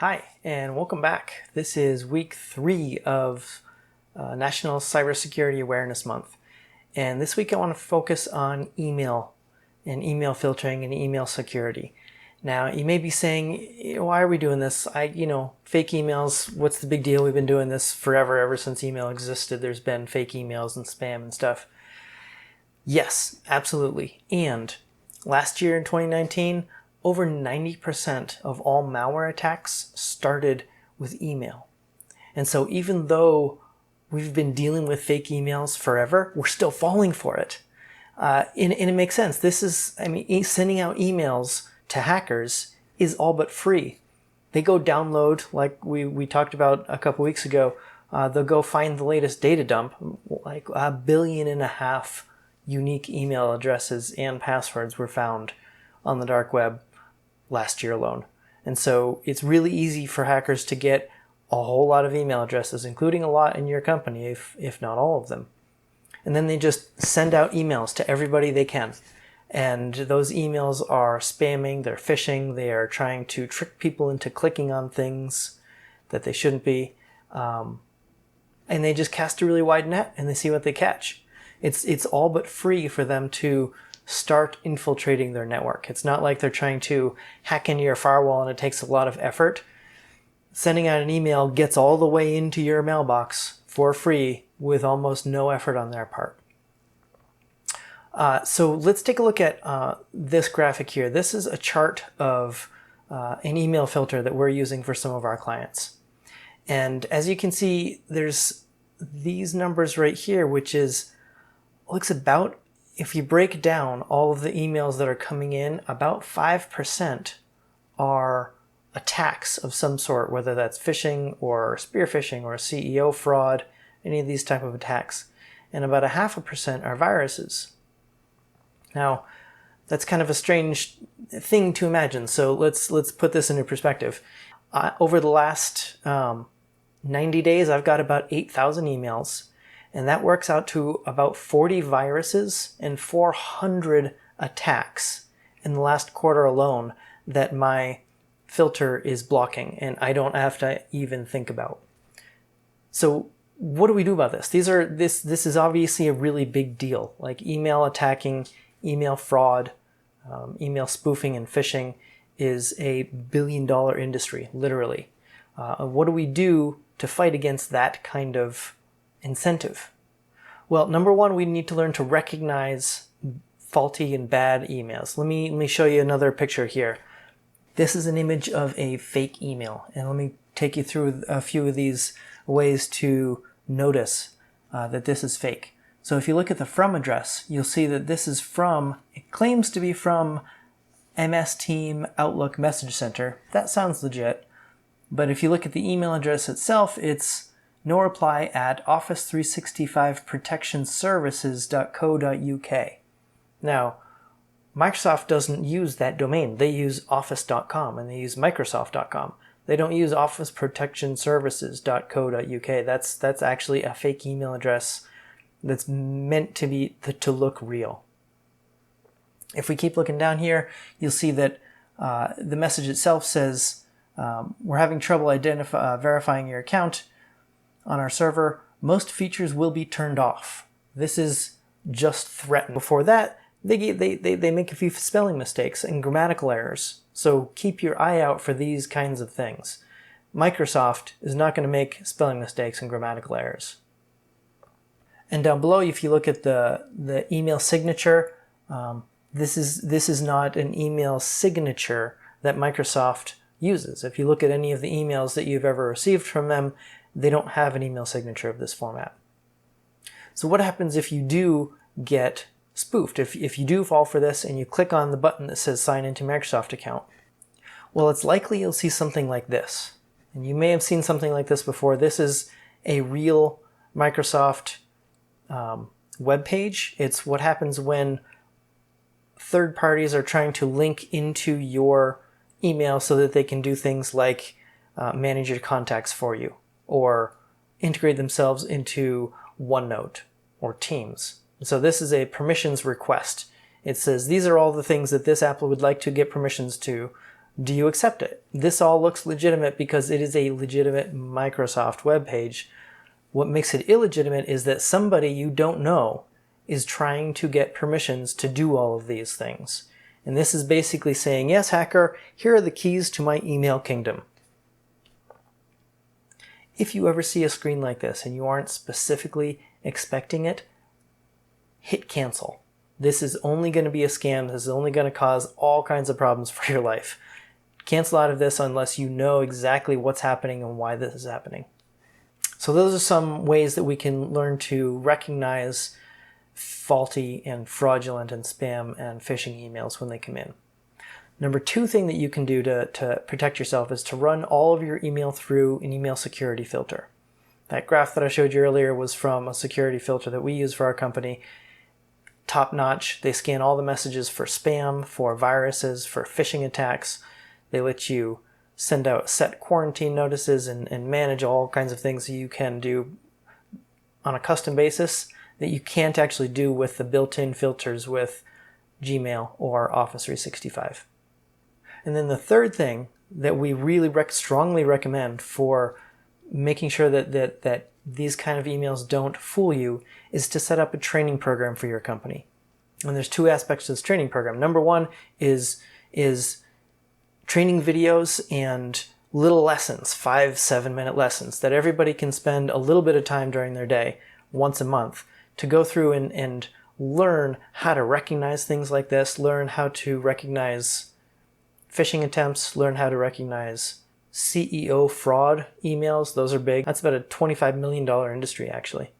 Hi, and welcome back. This is week 3 of National Cybersecurity Awareness Month. And this week I want to focus on email and email filtering and email security. Now, you may be saying, why are we doing this? Fake emails, what's the big deal? We've been doing this forever, ever since email existed. There's been fake emails and spam and stuff. Yes, absolutely. And last year in 2019, over 90% of all malware attacks started with email. And so even though we've been dealing with fake emails forever, we're still falling for it. And it makes sense. Sending out emails to hackers is all but free. They go download, like we talked about a couple weeks ago, they'll go find the latest data dump, like 1.5 billion unique email addresses and passwords were found on the dark web last year alone. And so it's really easy for hackers to get a whole lot of email addresses, including a lot in your company, if not all of them. And then they just send out emails to everybody they can. And those emails are spamming, they're phishing, they are trying to trick people into clicking on things that they shouldn't be. And they just cast a really wide net and they see what they catch. It's all but free for them to start infiltrating their network. It's not like they're trying to hack into your firewall and it takes a lot of effort. Sending out an email gets all the way into your mailbox for free with almost no effort on their part. So let's take a look at this graphic here. This is a chart of an email filter that we're using for some of our clients. And as you can see, there's these numbers right here, which looks about, if you break down all of the emails that are coming in, about 5% are attacks of some sort, whether that's phishing or spear phishing or CEO fraud, any of these type of attacks. And about 0.5% are viruses. Now, that's kind of a strange thing to imagine. So let's put this into perspective. Over the last 90 days, I've got about 8,000 emails. And that works out to about 40 viruses and 400 attacks in the last quarter alone that my filter is blocking and I don't have to even think about. So what do we do about this? This is obviously a really big deal. Like email attacking, email fraud, email spoofing and phishing is a billion-dollar industry, literally. What do we do to fight against that kind of incentive? Well, number one, we need to learn to recognize faulty and bad emails. Let me show you another picture here. This is an image of a fake email, and let me take you through a few of these ways to notice that this is fake. So if you look at the from address, you'll see that this is it claims to be from MS Team Outlook Message Center. That sounds legit. But if you look at the email address itself, it's no reply at office365protectionservices.co.uk. Now, Microsoft doesn't use that domain. They use office.com and they use microsoft.com. They don't use officeprotectionservices.co.uk. That's actually a fake email address that's meant to look real. If we keep looking down here, you'll see that the message itself says, we're having trouble verifying your account on our server. Most features will be turned off. This is just threatened. Before that, they make a few spelling mistakes and grammatical errors. So keep your eye out for these kinds of things. Microsoft is not going to make spelling mistakes and grammatical errors. And down below, if you look at the email signature, this is not an email signature that Microsoft uses. If you look at any of the emails that you've ever received from them, they don't have an email signature of this format. So what happens if you do get spoofed? If you do fall for this and you click on the button that says sign into Microsoft account, well, it's likely you'll see something like this. And you may have seen something like this before. This is a real Microsoft web page. It's what happens when third parties are trying to link into your email so that they can do things like manage your contacts for you or integrate themselves into OneNote or Teams. So this is a permissions request. It says these are all the things that this app would like to get permissions to. Do you accept it? This all looks legitimate because it is a legitimate Microsoft web page. What makes it illegitimate is that somebody you don't know is trying to get permissions to do all of these things. And this is basically saying, yes, hacker, here are the keys to my email kingdom. If you ever see a screen like this and you aren't specifically expecting it, hit cancel. This is only going to be a scam. This is only going to cause all kinds of problems for your life. Cancel out of this unless you know exactly what's happening and why this is happening. So those are some ways that we can learn to recognize faulty and fraudulent and spam and phishing emails when they come in. Number two thing that you can do to protect yourself is to run all of your email through an email security filter. That graph that I showed you earlier was from a security filter that we use for our company. Top notch. They scan all the messages for spam, for viruses, for phishing attacks. They let you send out set quarantine notices and manage all kinds of things that you can do on a custom basis that you can't actually do with the built-in filters with Gmail or Office 365. And then the third thing that we really strongly recommend for making sure that these kind of emails don't fool you is to set up a training program for your company. And there's two aspects to this training program. Number one is training videos and little lessons, 5-7 minute lessons that everybody can spend a little bit of time during their day once a month to go through and learn how to recognize things like this, learn how to recognize phishing attempts, learn how to recognize CEO fraud emails. Those are big. That's about a $25 million industry, actually.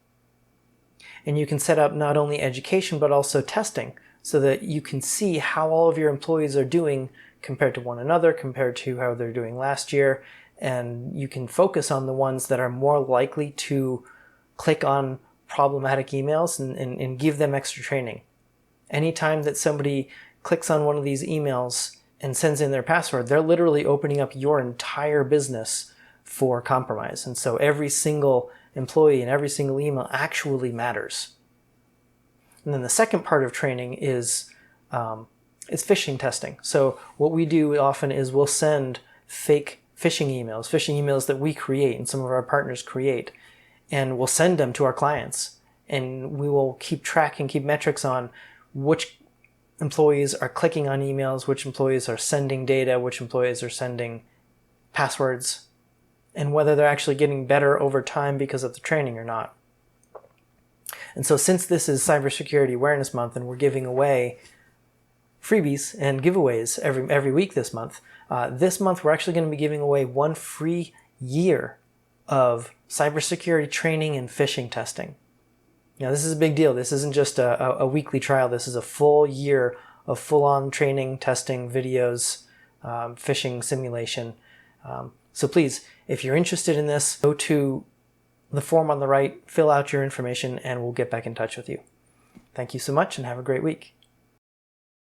And you can set up not only education, but also testing so that you can see how all of your employees are doing compared to one another, compared to how they're doing last year. And you can focus on the ones that are more likely to click on problematic emails and give them extra training. Anytime that somebody clicks on one of these emails and sends in their password, they're literally opening up your entire business for compromise. And so every single employee and every single email actually matters. And then the second part of training is phishing testing. So what we do often is we'll send fake phishing emails that we create and some of our partners create, and we'll send them to our clients. And we will keep track and keep metrics on which employees are clicking on emails, which employees are sending data, which employees are sending passwords, and whether they're actually getting better over time because of the training or not. And so since this is Cybersecurity Awareness Month and we're giving away freebies and giveaways every week this month we're actually going to be giving away 1 free year of cybersecurity training and phishing testing. Now, this is a big deal. This isn't just a weekly trial. This is a full year of full-on training, testing, videos, phishing simulation. So please, if you're interested in this, go to the form on the right, fill out your information, and we'll get back in touch with you. Thank you so much and have a great week.